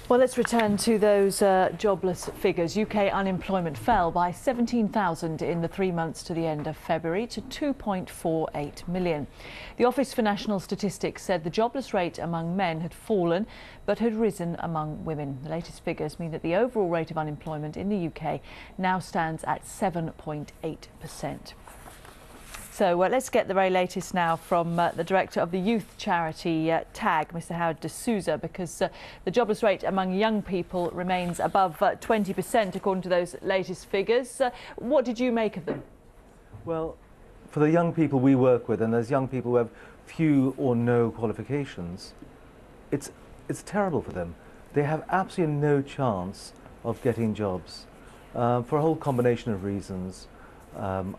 Well, let's return to those jobless figures. UK unemployment fell by 17,000 in the 3 months to the end of February to 2.48 million. The Office for National Statistics said the jobless rate among men had fallen but had risen among women. The latest figures mean that the overall rate of unemployment in the UK now stands at 7.8%. So let's get the very latest now from the director of the youth charity TAG, Mr. Howard de Souza, because the jobless rate among young people remains above 20% according to those latest figures. What did you make of them? Well, for the young people we work with, and those young people who have few or no qualifications, it's terrible for them. They have absolutely no chance of getting jobs for a whole combination of reasons.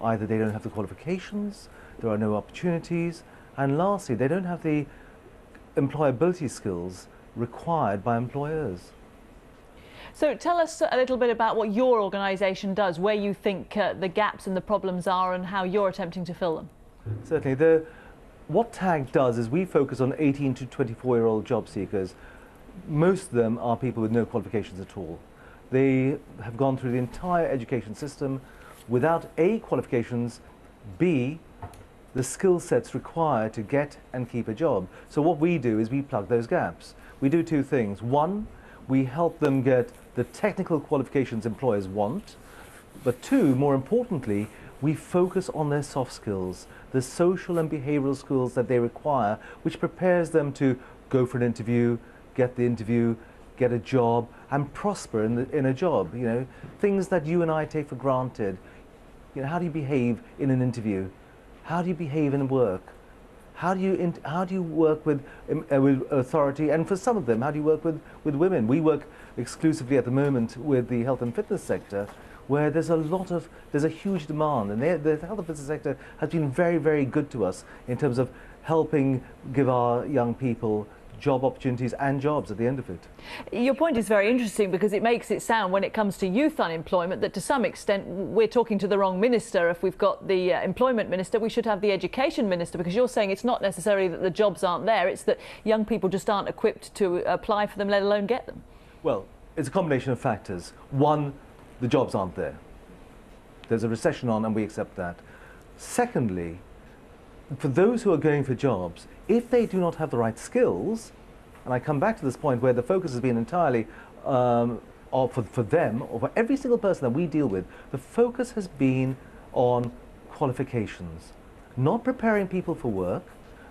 Either they don't have the qualifications, there are no opportunities, and lastly, they don't have the employability skills required by employers. So tell us a little bit about what your organisation does, where you think the gaps and the problems are and how you're attempting to fill them. Certainly. What TAG does is we focus on 18 to 24-year-old job seekers. Most of them are people with no qualifications at all. They have gone through the entire education system without A, qualifications, B, the skill sets required to get and keep a job. So what we do is we plug those gaps. We do two things. One, we help them get the technical qualifications employers want, but two, more importantly, we focus on their soft skills, the social and behavioral skills that they require, which prepares them to go for an interview, get the interview, get a job, and prosper in a job. You know, things that you and I take for granted. You know, how do you behave in an interview? How do you behave in work? How do you work with authority? And for some of them, how do you work with women? We work exclusively at the moment with the health and fitness sector, where there's a huge demand, and the health and fitness sector has been very, very good to us in terms of helping give our young people job opportunities and jobs at the end of it. Your point is very interesting because it makes it sound, when it comes to youth unemployment, that to some extent we're talking to the wrong minister. If we've got the employment minister, we should have the education minister, because you're saying it's not necessarily that the jobs aren't there, it's that young people just aren't equipped to apply for them, let alone get them. Well, it's a combination of factors. One, the jobs aren't there. There's a recession on, and we accept that. Secondly, for those who are going for jobs, if they do not have the right skills, and I come back to this point where the focus has been entirely for them, or for every single person that we deal with, the focus has been on qualifications, not preparing people for work,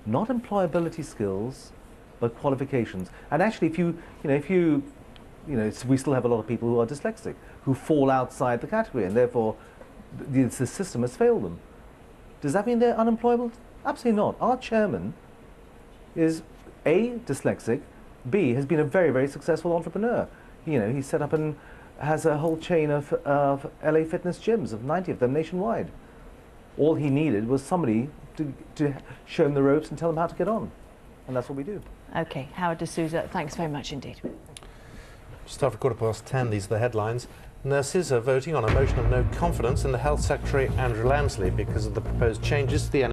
not employability skills, but qualifications. And actually, we still have a lot of people who are dyslexic, who fall outside the category, and therefore the system has failed them. Does that mean they're unemployable? Absolutely not. Our chairman is A, dyslexic, B, has been a very, very successful entrepreneur. You know, he set up and has a whole chain of LA fitness gyms, of 90 of them nationwide. All he needed was somebody to show him the ropes and tell him how to get on. And that's what we do. OK, Howard de Souza, thanks very much indeed. Just after 10:15, these are the headlines. Nurses are voting on a motion of no confidence in the Health Secretary Andrew Lansley because of the proposed changes to the